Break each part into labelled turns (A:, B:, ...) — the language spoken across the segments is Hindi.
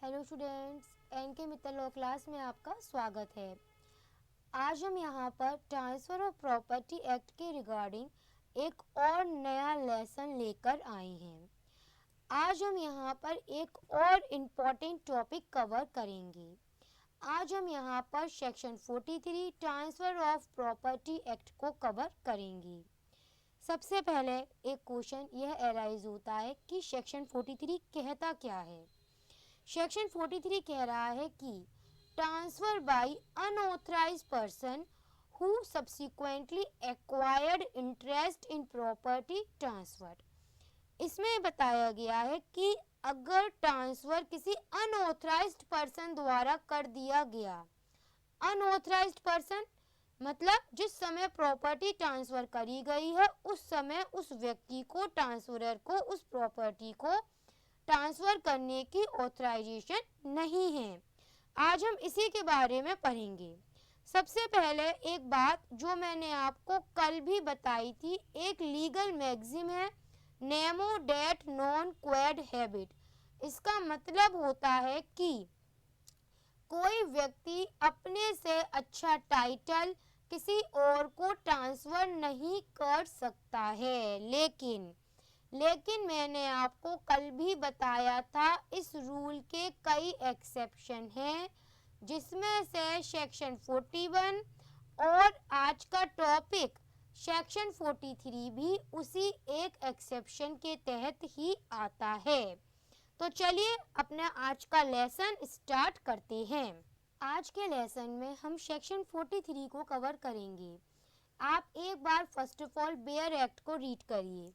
A: हेलो स्टूडेंट्स, एन के मित्तल लॉ क्लास में आपका स्वागत है। आज हम यहाँ पर ट्रांसफ़र ऑफ प्रॉपर्टी एक्ट के रिगार्डिंग एक और नया लेसन लेकर आए हैं। आज हम यहाँ पर एक और इम्पॉर्टेंट टॉपिक कवर करेंगे। आज हम यहाँ पर section 43 transfer of property act को कवर करेंगे। सबसे पहले एक क्वेश्चन यह अराइज होता है कि सेक्शन 43 कहता क्या है। सेक्शन 43 कह रहा है कि transfer by unauthorized person who subsequently acquired interest in property transfer. इसमें बताया गया है कि अगर ट्रांसफर किसी अनऑथराइज्ड पर्सन द्वारा कर दिया गया, अनऑथराइज्ड पर्सन मतलब जिस समय प्रॉपर्टी ट्रांसफर करी गई है उस समय उस व्यक्ति को, ट्रांसफरर को, उस प्रॉपर्टी को ट्रांसफर करने की ऑथराइजेशन नहीं है। आज हम इसी के बारे में पढ़ेंगे। सबसे पहले एक बात जो मैंने आपको कल भी बताई थी, एक लीगल मैगज़िम है nemo dat non quod habet. इसका मतलब होता है कि कोई व्यक्ति अपने से अच्छा टाइटल किसी और को ट्रांसफर नहीं कर सकता है। लेकिन मैंने आपको कल भी बताया था इस रूल के कई एक्सेप्शन हैं, जिसमें से सेक्शन 41 और आज का टॉपिक सेक्शन 43 भी उसी एक एक्सेप्शन के तहत ही आता है। तो चलिए अपना आज का लेसन स्टार्ट करते हैं। आज के लेसन में हम सेक्शन 43 को कवर करेंगे। आप एक बार first of all bare act को रीड करिए।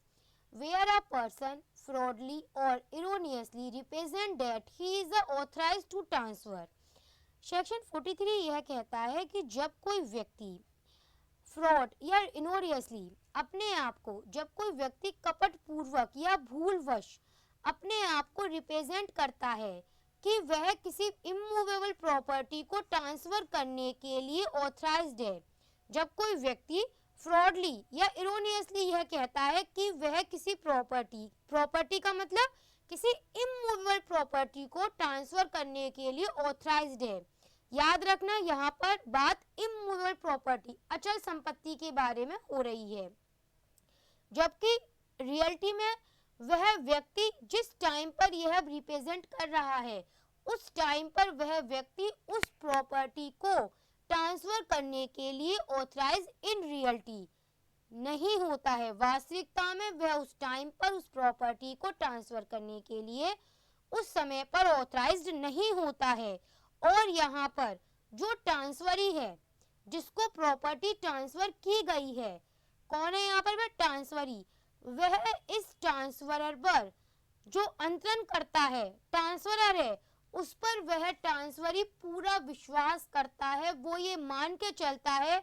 A: Where a person fraudulently or erroneously represent that he is authorized to transfer। Section 43 यह कहता है कि जब कोई व्यक्ति फ्रॉड या इनोरियसली अपने आप को, जब कोई व्यक्ति कपट पूर्वक या भूलवश अपने आप को रिप्रेजेंट करता है कि वह किसी इमूवेबल प्रॉपर्टी को ट्रांसफर करने के लिए ऑथराइज्ड है। जब कोई व्यक्ति फ्रॉडली या इरोनियसली यह कहता है कि वह किसी प्रॉपर्टी का मतलब किसी इमूवेबल प्रॉपर्टी को ट्रांसफर करने के लिए ऑथराइज्ड है। याद रखना यहाँ पर बात इमूवेबल प्रॉपर्टी, अचल संपत्ति के बारे में हो रही है, जबकि रियलिटी में वह व्यक्ति जिस टाइम पर यह रिप्रेजेंट कर रहा है उस टाइम पर वह व्यक्ति उस प्रॉपर्टी को ट्रांसफर करने के लिए ऑथराइज इन रियलिटी नहीं होता है। वास्तविकता में वह उस टाइम पर उस प्रॉपर्टी को ट्रांसफर करने के लिए उस समय पर ऑथराइज्ड नहीं होता है। और यहाँ पर जो ट्रांसफरी है, जिसको प्रॉपर्टी ट्रांसफर की गई है, कौन है यहाँ पर वह ट्रांसफरी, वह इस ट्रांसफरर पर जो अंतरण करता है, ट्रांसफरर है, उस पर वह ट्रांसफरी पूरा विश्वास करता है। वो ये मान के चलता है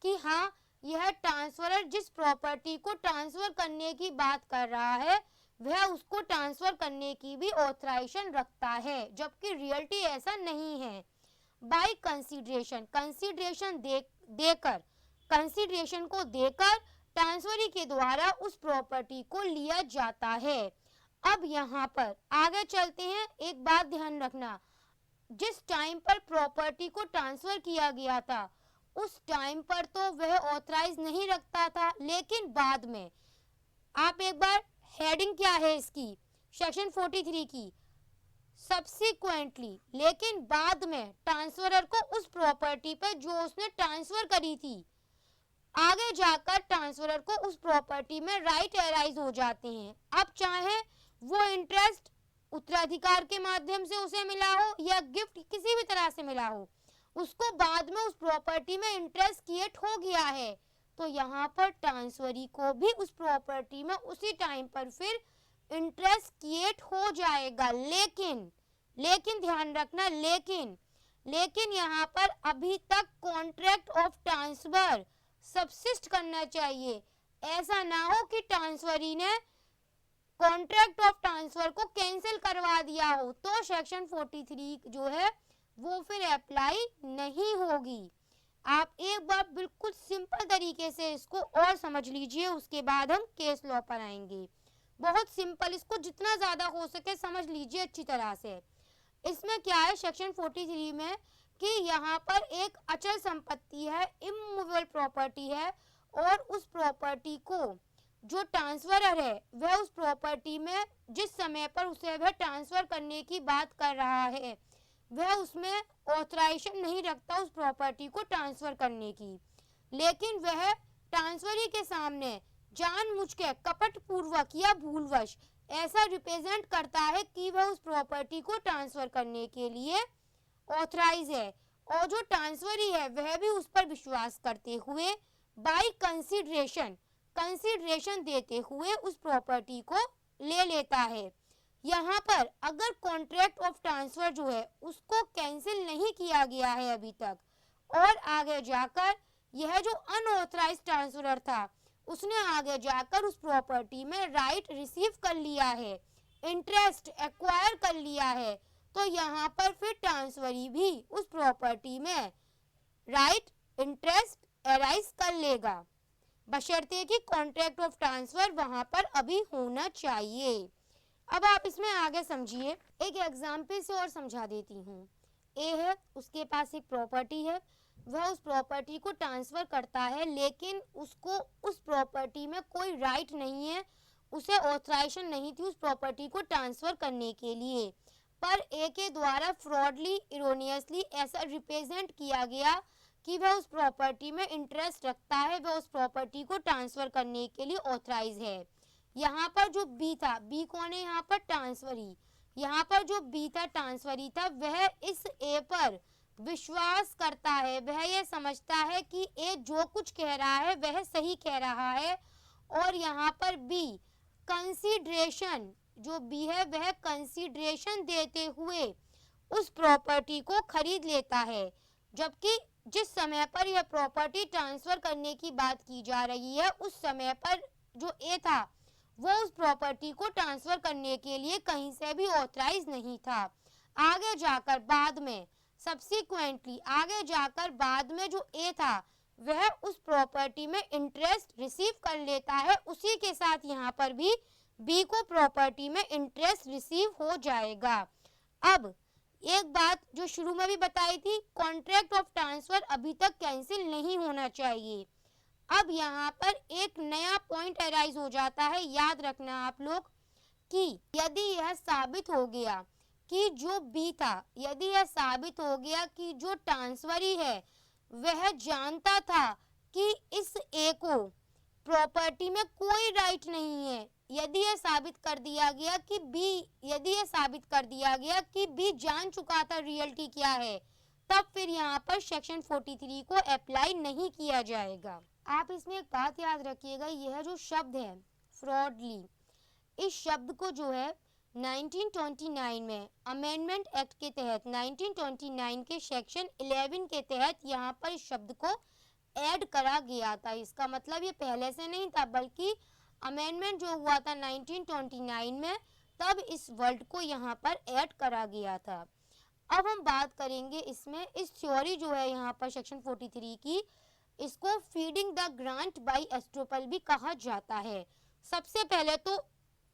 A: कि हाँ, यह ट्रांसफरर जिस प्रॉपर्टी को ट्रांसफर करने की बात कर रहा है वह उसको ट्रांसफर करने की भी ऑथराइजेशन रखता है, जबकि रियलिटी ऐसा नहीं है। बाय कंसीडरेशन, कंसीडरेशन को देकर ट्रांसफरी के द्वारा उस प्रॉपर्टी को लिया जाता है। अब यहाँ पर आगे चलते हैं। एक बात ध्यान रखना, जिस टाइम पर प्रॉपर्टी को ट्रांसफर किया गया था उस टाइम पर तो वह ऑथराइज नहीं रखता था, लेकिन बाद में, आप एक बार हेडिंग क्या है इसकी सेक्शन 43 की, सब्सिक्वेंटली, लेकिन बाद में ट्रांसफरर को उस प्रॉपर्टी पर जो उसने ट्रांसफर करी थी, आगे जाकर ट्रांसफरर को उस प्रॉपर्टी में राइट अराइज हो जाते हैं। अब चाहे वो इंटरेस्ट उत्तराधिकार के माध्यम से उसे मिला हो या गिफ्ट किसी भी तरह से मिला हो, उसको बाद में उस प्रॉपर्टी में इंटरेस्ट क्रिएट हो गया है, तो यहाँ पर ट्रांसफरी को भी उस प्रॉपर्टी में उसी टाइम पर फिर इंटरेस्ट क्रिएट हो जाएगा। लेकिन ध्यान रखना, लेकिन यहाँ पर अभी तक कॉन्ट्रैक्ट ऑफ ट्रांसफर सबसिस्ट करना चाहिए। ऐसा ना हो कि ट्रांसफरी ने कॉन्ट्रैक्ट ऑफ ट्रांसफर को कैंसिल करवा दिया हो, तो सेक्शन 43 जो है वो फिर अप्लाई नहीं होगी। आप एक बार बिल्कुल सिंपल तरीके से इसको और समझ लीजिए, उसके बाद हम केस लॉ पर आएंगे। बहुत सिंपल, इसको जितना ज्यादा हो सके समझ लीजिए अच्छी तरह से। इसमें क्या है सेक्शन 43 में कि यहाँ पर एक अचल संपत्ति है, इमूवेबल प्रॉपर्टी है, और उस प्रॉपर्टी को जो ट्रांसफरर है वह उस प्रॉपर्टी में जिस समय पर उसे वह ट्रांसफर करने की बात कर रहा है वह उसमें ऑथराइजेशन नहीं रखता उस प्रॉपर्टी को ट्रांसफर करने की, लेकिन वह ट्रांसफरी के सामने जानबूझ के कपट पूर्वक या भूलवश ऐसा रिप्रेजेंट करता है कि वह उस प्रॉपर्टी को ट्रांसफर करने के लिए ऑथराइज है, और जो ट्रांसफरी है वह भी उस पर विश्वास करते हुए बाय कंसीडरेशन देते हुए उस प्रॉपर्टी को ले लेता है। यहाँ पर अगर कॉन्ट्रैक्ट ऑफ ट्रांसफर जो है उसको कैंसिल नहीं किया गया है अभी तक, और आगे जाकर यह जो अनऑथराइज ट्रांसफरर था उसने आगे जाकर उस प्रॉपर्टी में राइट रिसीव कर लिया है, इंटरेस्ट एक्वायर कर लिया है, तो यहाँ पर फिर ट्रांसफरी भी उस प्रॉपर्टी में राइट इंटरेस्ट अराइज कर लेगा, बशर्ते कि कॉन्ट्रैक्ट ऑफ ट्रांसफर वहां पर अभी होना चाहिए। अब आप इसमें आगे समझिए, एक एग्जाम्पल से और समझा देती हूँ। ए है, उसके पास एक प्रॉपर्टी है, वह उस प्रॉपर्टी को ट्रांसफर करता है, लेकिन उसको उस प्रॉपर्टी में कोई राइट नहीं है, उसे ऑथराइजेशन नहीं थी उस प्रॉपर्टी को ट्रांसफर करने के लिए, पर ए के द्वारा फ्रॉडली इरोनियसली ऐसा रिप्रेजेंट किया गया कि वह उस प्रॉपर्टी में इंटरेस्ट रखता है, वह उस प्रॉपर्टी को ट्रांसफर करने के लिए ऑथराइज है। यहाँ पर जो बी था, बी कौन है यहाँ पर? ट्रांसफरी। यहाँ पर जो बी था ट्रांसफरी था, वह इस ए पर विश्वास करता है, वह यह समझता है कि ए जो कुछ कह रहा है वह सही कह रहा है, और यहाँ पर बी कंसीडरेशन, जो बी है वह कंसीडरेशन देते हुए उस प्रॉपर्टी को खरीद लेता है, जबकि जिस समय पर यह प्रॉपर्टी ट्रांसफर करने की बात की जा रही है उस समय पर जो ए था वो उस प्रॉपर्टी को ट्रांसफर करने के लिए कहीं से भी ऑथराइज नहीं था। आगे जाकर बाद में सब्सिक्वेंटली आगे जाकर बाद में जो ए था वह उस प्रॉपर्टी में इंटरेस्ट रिसीव कर लेता है, उसी के साथ यहाँ पर भी बी को प्रॉपर्टी में इंटरेस्ट रिसीव हो जाएगा। अब एक बात जो शुरू में भी बताई थी, कॉन्ट्रैक्ट ऑफ ट्रांसफर अभी तक कैंसिल नहीं होना चाहिए। अब यहाँ पर एक नया पॉइंट अराइज हो जाता है, याद रखना आप लोग, कि यदि यह साबित हो गया कि जो बी था, यदि यह साबित हो गया कि जो ट्रांसफरी है वह जानता था कि इस ए को प्रॉपर्टी में कोई राइट नहीं है, यदि यह साबित कर दिया गया कि बी जान चुका था रियलिटी क्या है, तब फिर यहाँ पर सेक्शन 43 को अप्लाई नहीं किया जाएगा। आप इसमें एक बात याद रखिएगा, यह जो शब्द है फ्रॉडली, इस शब्द को जो है 1929 में अमेंडमेंट एक्ट के तहत 1929 के सेक्शन 11 के तहत यहाँ पर इस शब्द को ऐड करा गया था। इसका मतलब ये पहले से नहीं था, बल्कि अमेंडमेंट जो हुआ था 1929 में, तब इस वर्ड को यहाँ पर ऐड करा गया था। अब हम बात करेंगे इसमें, इस थ्योरी जो है यहाँ पर सेक्शन 43 की, इसको फीडिंग द ग्रांट बाय एस्ट्रोपल भी कहा जाता है। सबसे पहले तो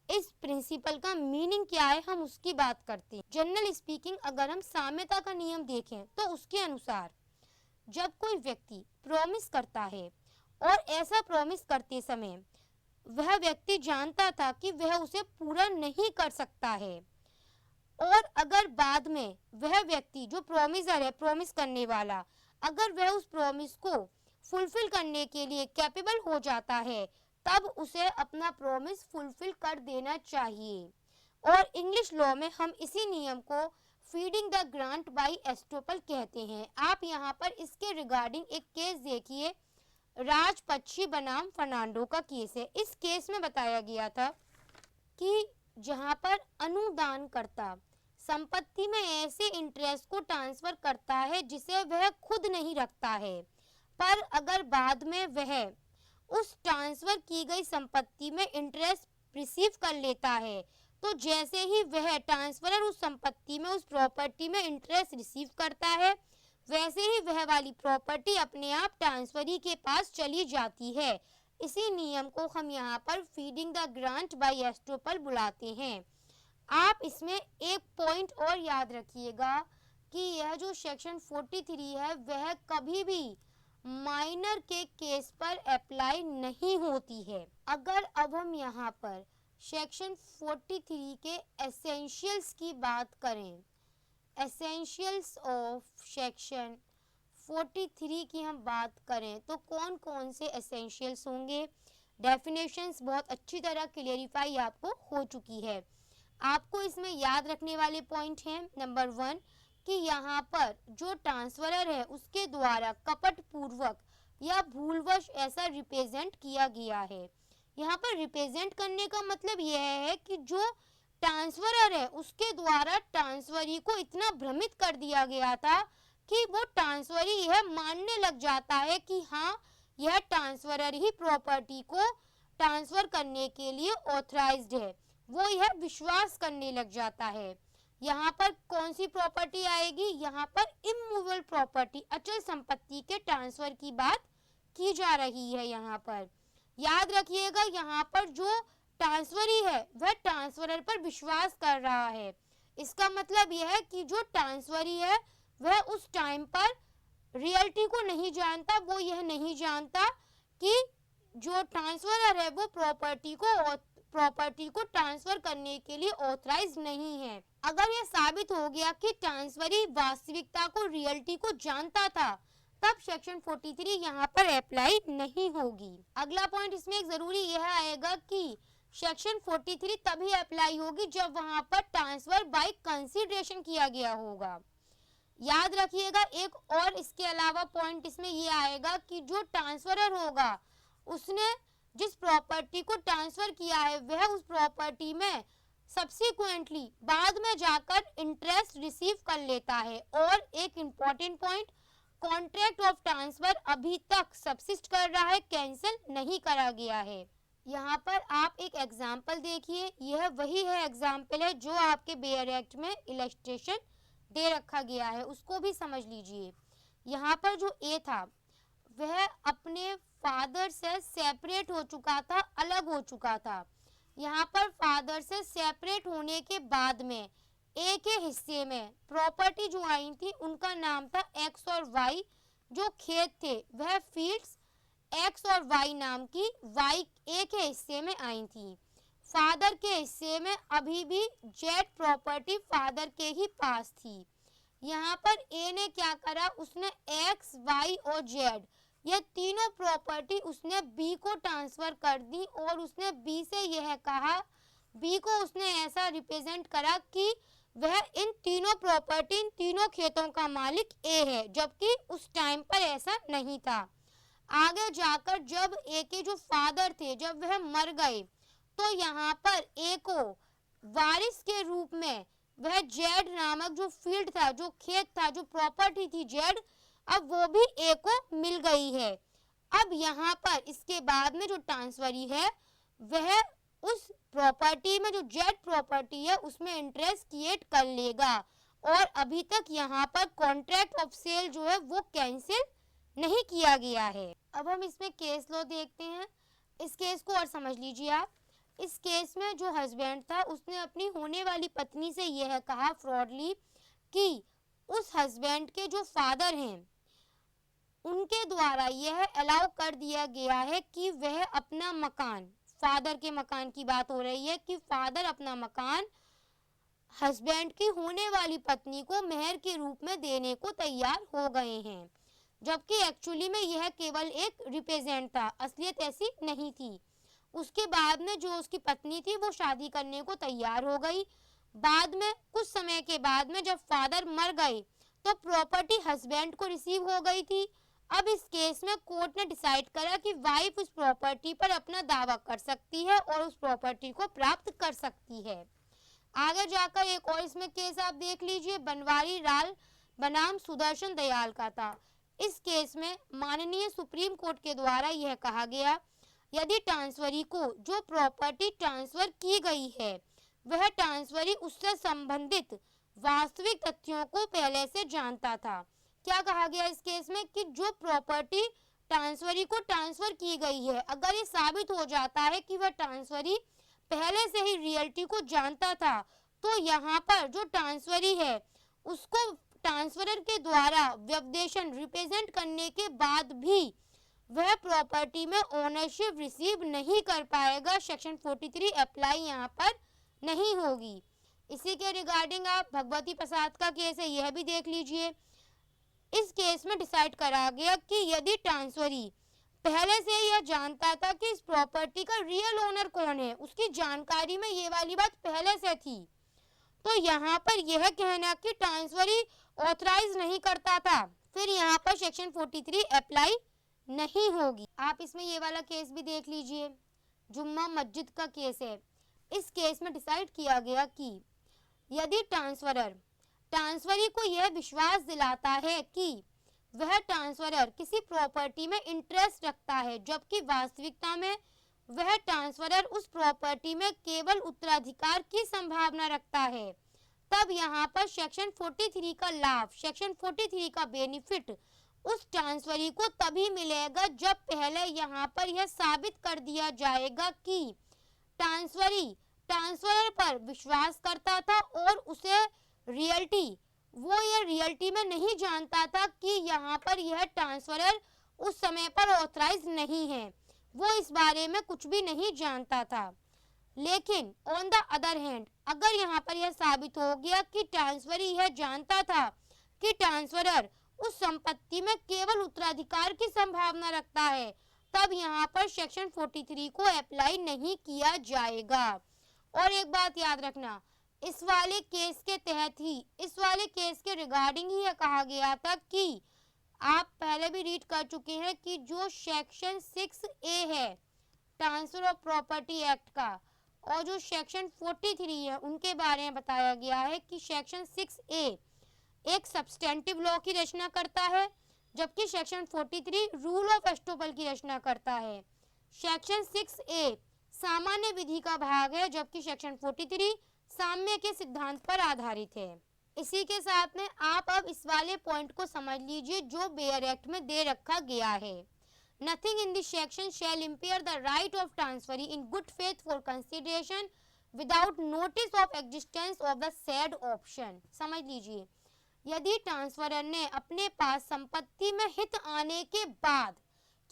A: इस प्रिंसिपल का मीनिंग क्या है हम उसकी बात करते हैं। जनरल स्पीकिंग अगर हम साम्यता का नियम देखें तो उसके अनुसार जब कोई व्यक्ति प्रॉमिस करता है और ऐसा प्रॉमिस करते समय वह व्यक्ति जानता था कि वह उसे पूरा नहीं कर सकता है, और अगर बाद में वह व्यक्ति जो प्रॉमिसर है, प्रॉमिस करने वाला, अगर वह उस प्रॉमिस को फुलफिल करने के लिए कैपेबल हो जाता है, तब उसे अपना प्रॉमिस फुलफिल कर देना चाहिए। और इंग्लिश लॉ में हम इसी नियम को फीडिंग द ग्रांट बाय एस्ट्रोपल कहते हैं। आप यहाँ पर इसके रिगार्डिंग एक केस देखिए, राजपक्षी बनाम फर्नांडो का केस है। इस केस में बताया गया था कि जहाँ पर अनुदानकर्ता संपत्ति में ऐसे इंटरेस्ट को ट्रांसफर करता है जिसे वह खुद नहीं रखता है, पर अगर बाद में वह उस ट्रांसफर की गई संपत्ति में इंटरेस्ट रिसीव कर लेता है, तो जैसे ही वह ट्रांसफरर उस संपत्ति में, उस प्रॉपर्टी में इंटरेस्ट रिसीव करता है, वैसे ही वह वाली प्रॉपर्टी अपने आप ट्रांसफरी के पास चली जाती है। इसी नियम को हम यहाँ पर फीडिंग द ग्रांट बाय एस्ट्रोपल बुलाते हैं। आप इसमें एक पॉइंट और याद रखिएगा कि यह जो सेक्शन 43 है वह कभी भी माइनर के केस पर अप्लाई नहीं होती है। अगर अब हम यहाँ पर सेक्शन 43 के एसेंशियल्स की बात करें, एसेंशियल्स ऑफ सेक्शन 43 की हम बात करें तो कौन कौन से एसेंशियल्स होंगे, डेफिनेशंस बहुत अच्छी तरह क्लियरिफाई आपको हो चुकी है। आपको इसमें याद रखने वाले पॉइंट हैं, नंबर 1 कि यहाँ पर जो ट्रांसफरर है उसके द्वारा कपट पूर्वक या भूलवश ऐसा रिप्रेजेंट किया गया है। यहाँ पर रिप्रेजेंट करने का मतलब यह है कि जो ट्रांसफरर है उसके द्वारा ट्रांसफरी को इतना भ्रमित कर दिया गया था कि वो ट्रांसफरी यह मानने लग जाता है कि हाँ, यह ट्रांसफरर ही प्रॉपर्टी को ट्रांसफर करने के लिए ऑथराइज्ड है, वो यह विश्वास करने लग जाता है। यहाँ पर कौन सी प्रॉपर्टी आएगी, यहाँ पर इमूवेबल प्रॉपर्टी, अचल संपत्ति के ट्रांसफर की बात की जा रही है। यहाँ पर याद रखिएगा, यहाँ पर जो ट्रांसफरी है वह ट्रांसफरर पर विश्वास कर रहा है। इसका मतलब यह है कि जो ट्रांसफरी है वह उस टाइम पर रियलिटी को नहीं जानता, वो यह नहीं जानता कि जो ट्रांसफरर है वो प्रॉपर्टी को ट्रांसफर करने के लिए ऑथराइज नहीं है। अगर यह साबित हो गया कि ट्रांसफरी वास्तविकता को, रियलिटी को जानता था, तब सेक्शन 43 यहाँ पर अप्लाई नहीं होगी। अगला पॉइंट इसमें एक जरूरी यह आएगा कि सेक्शन 43 तभी अप्लाई होगी जब वहां पर ट्रांसफर बाय कंसीडरेशन किया गया होगा। याद रखिएगा, एक और इसके अलावा पॉइंट इसमें ये आएगा कि जो ट्रांसफरर होगा उसने जिस प्रॉपर्टी को ट्रांसफर किया है वह उस प्रॉपर्टी में सब्सिक्वेंटली बाद में जाकर इंटरेस्ट रिसीव कर लेता है। और एक important point, contract of transfer अभी तक सब्सिस्ट कर रहा है, कैंसिल नहीं करा गया है। यहाँ पर आप एक एग्जाम्पल देखिए, यह वही है एग्जाम्पल है जो आपके बेयर एक्ट में इलस्ट्रेशन दे रखा गया है, उसको भी समझ लीजिए। यहाँ पर जो ए था वह अपने फादर से सेपरेट हो चुका था, अलग हो चुका था। यहाँ पर फादर से सेपरेट होने के बाद में ए के हिस्से में प्रॉपर्टी जो आई थी उनका नाम था एक्स और वाई। जो खेत थे वह फील्ड्स एक्स और वाई नाम की वाई ए के हिस्से में आई थी। फादर के हिस्से में अभी भी जेड प्रॉपर्टी फादर के ही पास थी। यहाँ पर ए ने क्या करा, उसने एक्स, वाई और जेड ये तीनों प्रॉपर्टी उसने बी को ट्रांसफर कर दी और उसने बी से यह कहा, बी को उसने ऐसा रिप्रेजेंट करा कि वह इन तीनों प्रॉपर्टी, इन तीनों खेतों का मालिक ए है, जबकि उस टाइम पर ऐसा नहीं था। आगे जाकर जब ए के जो फादर थे जब वह मर गए तो यहाँ पर ए को वारिस के रूप में वह जेड नामक जो फील्ड था, जो खेत था, जो प्रॉपर्टी थी जेड, अब वो भी ए को मिल गई है। अब यहाँ पर इसके बाद में जो ट्रांसफरी है वह उस प्रॉपर्टी में, जो जेड प्रॉपर्टी है उसमें इंटरेस्ट क्रिएट कर लेगा और अभी तक यहाँ पर कॉन्ट्रैक्ट ऑफ सेल जो है वो कैंसिल नहीं किया गया है। अब हम इसमें केस लॉ देखते हैं। इस केस को और समझ लीजिए आप। इस केस में जो हस्बैंड था उसने अपनी होने वाली पत्नी से यह कहा फ्रॉडली कि उस हस्बैंड के जो फादर हैं उनके द्वारा यह अलाउ कर दिया गया है कि वह अपना मकान, फादर के मकान की बात हो रही है कि फादर अपना मकान हस्बैंड की होने वाली पत्नी को मेहर के रूप में देने को तैयार हो गए हैं, जबकि एक्चुअली में यह केवल एक रिप्रेजेंट था, असलियत ऐसी नहीं थी। उसके बाद में जो उसकी पत्नी थी वो शादी करने को तैयार हो गई। बाद में कुछ समय के बाद में जब फादर मर गए तो प्रॉपर्टी हस्बैंड को रिसीव हो गई थी। अब इस केस में कोर्ट ने डिसाइड करा कि वाइफ उस प्रॉपर्टी पर अपना दावा कर सकती है और उस प्रॉपर्टी को प्राप्त कर सकती है। आगे जाकर एक और इसमें केस आप देख लीजिए, बनवारी लाल बनाम सुदर्शन दयाल का था। इस केस में माननीय सुप्रीम कोर्ट के द्वारा यह कहा गया, यदि ट्रांसफरी को जो प्रॉपर्टी ट्रांसफर की गई है वह ट्रांसफरी उससे संबंधित वास्तविक तथ्यों को पहले से जानता था। क्या कहा गया इस केस में कि जो प्रॉपर्टी ट्रांसफरी को ट्रांसफर की गई है, अगर ये साबित हो जाता है कि वह ट्रांसफरी पहले से ही रियलिटी को जानता था, तो यहाँ पर जो ट्रांसफरी है उसको ट्रांसफरर के द्वारा व्यवदेशन रिप्रेजेंट करने के बाद भी वह प्रॉपर्टी में ओनरशिप रिसीव नहीं कर पाएगा। सेक्शन 43 अप्लाई यहाँ पर नहीं होगी। इसी के रिगार्डिंग आप भगवती प्रसाद का केस है, यह भी देख लीजिए। इस केस में डिसाइड करा गया कि यदि ट्रांसफरी पहले से यह जानता था कि इस प्रॉपर्टी का रियल ओनर कौन है, उसकी जानकारी में ये वाली बात पहले से थी, तो यहाँ पर यह कहना कि ट्रांसफरी ऑथराइज नहीं करता था, फिर यहाँ पर सेक्शन 43 अप्लाई नहीं होगी। आप इसमें ये वाला केस भी देख लीजिए, जुम्मा मस्जिद का केस है। इस केस में डिसाइड किया गया कि यदि ट्रांसफरी को यह विश्वास दिलाता है कि वह ट्रांसफरर किसी प्रॉपर्टी में इंटरेस्ट रखता है, जबकि वास्तविकता में वह ट्रांसफरर उस प्रॉपर्टी में केवल उत्तराधिकार की संभावना रखता है, तब यहाँ पर सेक्शन 43 का लाभ, सेक्शन 43 का बेनिफिट उस ट्रांसफरी को तभी मिलेगा जब पहले यहाँ पर यह साबित कर दिया जाएगा कि ट्रांसफरर पर विश्वास करता था और उसे यह रियलिटी में नहीं जानता था कि यहाँ पर यह ट्रांसफरर उस समय पर ऑथराइज नहीं है, वो इस बारे में कुछ भी नहीं जानता था। लेकिन ऑन द अदर हैंड, अगर यहाँ पर यह साबित हो गया कि ट्रांसफरी यह जानता था कि ट्रांसफरर उस संपत्ति में केवल उत्तराधिकार की संभावना रखता है, तब यहाँ पर सेक्शन 43 को अप्लाई नहीं किया जाएगा। और एक बात याद रखना, इस वाले केस के तहत ही, इस वाले केस के रिगार्डिंग ही यह कहा गया था कि आप पहले भी रीड कर चुके हैं कि जो सेक्शन 6A है ट्रांसफर ऑफ प्रॉपर्टी एक्ट का और जो सेक्शन 43 है उनके बारे में बताया गया है कि सेक्शन 6A एक सब्सटेंटिव लॉ की रचना करता है, जबकि सेक्शन 43 रूल ऑफ एस्टोपल की रचना करता है। सेक्शन 6A सामान्य विधि का भाग है, जबकि सेक्शन 43 साम्य के सिद्धांत पर आधारित है। इसी के साथ में आप अब इस वाले पॉइंट को समझ लीजिए जो बेयर एक्ट में दे रखा गया है। Nothing in this section shall impair the right of transferee in good faith for consideration without notice of existence of the said option. समझ लीजिए, यदि ट्रांसफरर ने अपने पास संपत्ति में हित आने के बाद,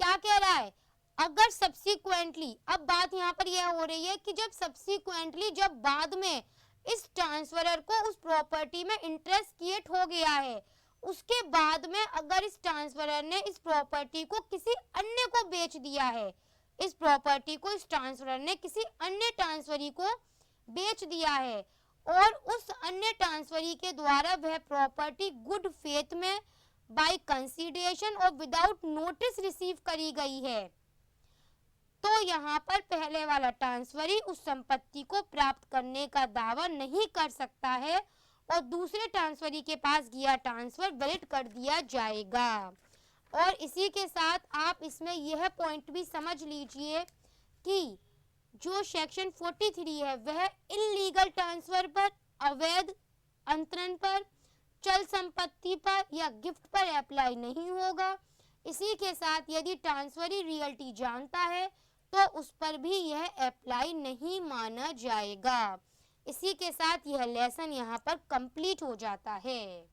A: क्या कह रहा है, अगर सब्सिक्वेंटली, अब बात यहाँ पर यह हो रही है कि जब सब्सिक्वेंटली, जब बाद में इस ट्रांसफरर को उस प्रॉपर्टी में इंटरेस्ट क्रिएट हो गया है, उसके बाद में अगर इस ट्रांसफरर ने इस प्रॉपर्टी को किसी अन्य को बेच दिया है, इस प्रॉपर्टी को इस ट्रांसफरर ने किसी अन्य ट्रांसफरी को बेच दिया है और उस अन्य ट्रांसफरी के द्वारा वह प्रॉपर्टी गुड फेथ में बाय कंसीडरेशन और विदाउट नोटिस रिसीव करी गई है, तो यहाँ पर पहले वाला ट्रांसफरी उस संपत्ति को प्राप्त करने का दावा नहीं कर सकता है और दूसरे ट्रांसफरी के पास किया ट्रांसफर वैलिड कर दिया जाएगा। और इसी के साथ आप इसमें यह पॉइंट भी समझ लीजिए कि जो सेक्शन 43 है वह इल्लीगल ट्रांसफर पर, अवैध अंतरण पर, चल संपत्ति पर या गिफ्ट पर अप्लाई नहीं होगा। इसी के साथ यदि ट्रांसफरी रियल्टी जानता है तो उस पर भी यह अप्लाई नहीं माना जाएगा। इसी के साथ यह लेसन यहाँ पर कंप्लीट हो जाता है।